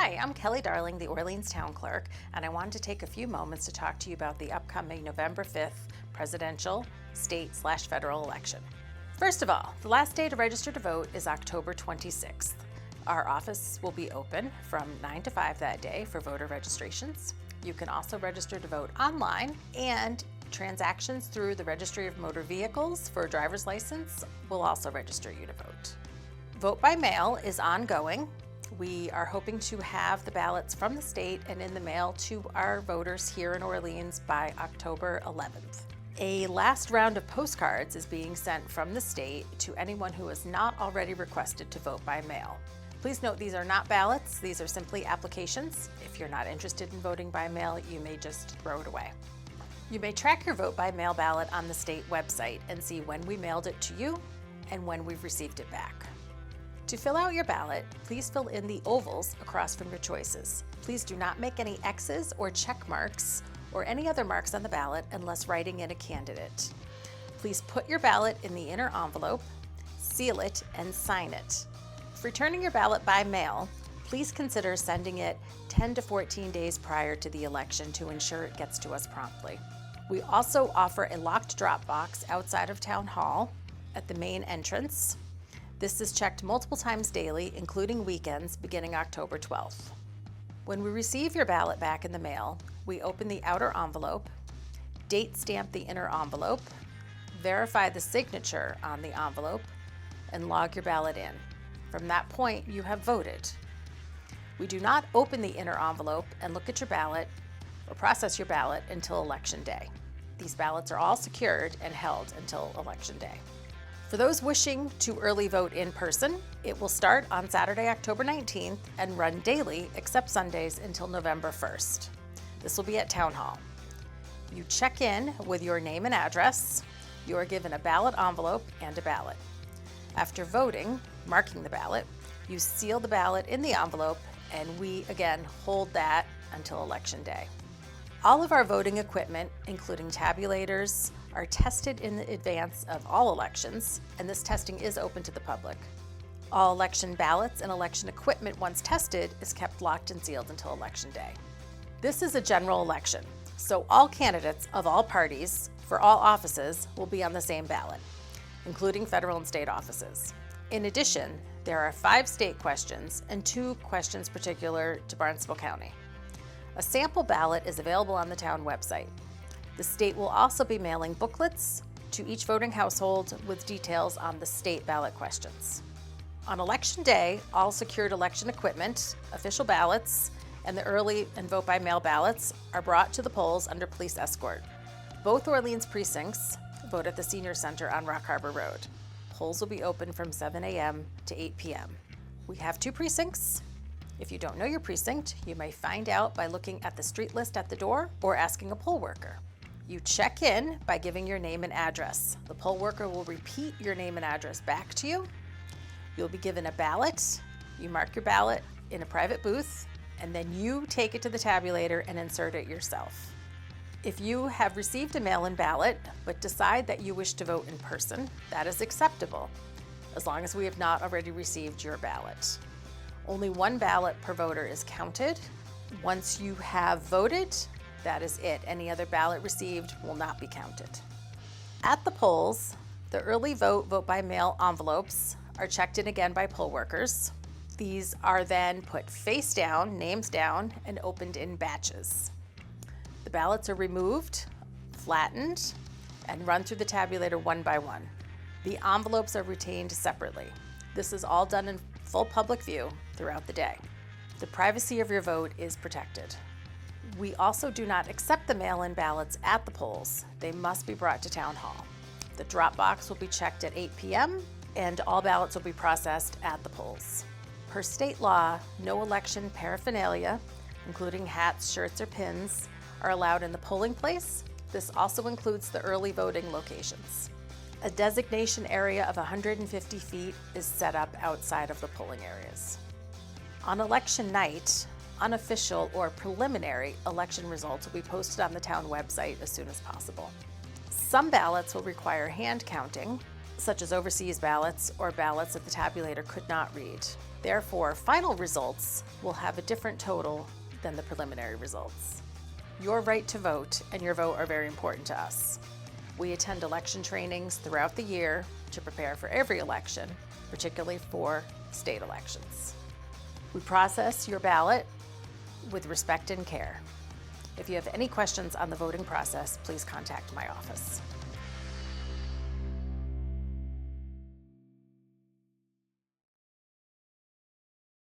Hi, I'm Kelly Darling, the Orleans Town Clerk, and I wanted to take a few moments to talk to you about the upcoming November 5th presidential, state/federal election. First of all, the last day to register to vote is October 26th. Our office will be open from 9 to 5 that day for voter registrations. You can also register to vote online, and transactions through the Registry of Motor Vehicles for a driver's license will also register you to vote. Vote by mail is ongoing. We are hoping to have the ballots from the state and in the mail to our voters here in Orleans by October 11th. A last round of postcards is being sent from the state to anyone who has not already requested to vote by mail. Please note these are not ballots, these are simply applications. If you're not interested in voting by mail, you may just throw it away. You may track your vote by mail ballot on the state website and see when we mailed it to you and when we've received it back. To fill out your ballot, please fill in the ovals across from your choices. Please do not make any X's or check marks or any other marks on the ballot unless writing in a candidate. Please put your ballot in the inner envelope, seal it, and sign it. If returning your ballot by mail, please consider sending it 10 to 14 days prior to the election to ensure it gets to us promptly. We also offer a locked drop box outside of Town Hall at the main entrance. This is checked multiple times daily, including weekends, beginning October 12th. When we receive your ballot back in the mail, we open the outer envelope, date stamp the inner envelope, verify the signature on the envelope, and log your ballot in. From that point, you have voted. We do not open the inner envelope and look at your ballot or process your ballot until Election Day. These ballots are all secured and held until Election Day. For those wishing to early vote in person, it will start on Saturday, October 19th and run daily except Sundays until November 1st. This will be at Town Hall. You check in with your name and address. You are given a ballot envelope and a ballot. After voting, marking the ballot, you seal the ballot in the envelope, and we again hold that until Election Day. All of our voting equipment, including tabulators, are tested in advance of all elections, and this testing is open to the public. All election ballots and election equipment, once tested, is kept locked and sealed until Election Day. This is a general election, so all candidates of all parties for all offices will be on the same ballot, including federal and state offices. In addition, there are 5 state questions and 2 questions particular to Barnstable County. A sample ballot is available on the town website. The state will also be mailing booklets to each voting household with details on the state ballot questions. On Election Day, all secured election equipment, official ballots, and the early and vote by mail ballots are brought to the polls under police escort. Both Orleans precincts vote at the Senior Center on Rock Harbor Road. Polls will be open from 7 a.m. to 8 p.m. We have 2 precincts. If you don't know your precinct, you may find out by looking at the street list at the door or asking a poll worker. You check in by giving your name and address. The poll worker will repeat your name and address back to you. You'll be given a ballot. You mark your ballot in a private booth, and then you take it to the tabulator and insert it yourself. If you have received a mail-in ballot but decide that you wish to vote in person, that is acceptable, as long as we have not already received your ballot. Only 1 ballot per voter is counted. Once you have voted, that is it. Any other ballot received will not be counted. At the polls, the early vote by mail envelopes are checked in again by poll workers. These are then put face down, names down, and opened in batches. The ballots are removed, flattened, and run through the tabulator one by one. The envelopes are retained separately. This is all done in full public view throughout the day. The privacy of your vote is protected. We also do not accept the mail-in ballots at the polls. They must be brought to Town Hall. The drop box will be checked at 8 p.m. and all ballots will be processed at the polls. Per state law, no election paraphernalia, including hats, shirts, or pins, are allowed in the polling place. This also includes the early voting locations. A designation area of 150 feet is set up outside of the polling areas. On election night, unofficial or preliminary election results will be posted on the town website as soon as possible. Some ballots will require hand counting, such as overseas ballots or ballots that the tabulator could not read. Therefore, final results will have a different total than the preliminary results. Your right to vote and your vote are very important to us. We attend election trainings throughout the year to prepare for every election, particularly for state elections. We process your ballot with respect and care. If you have any questions on the voting process, please contact my office.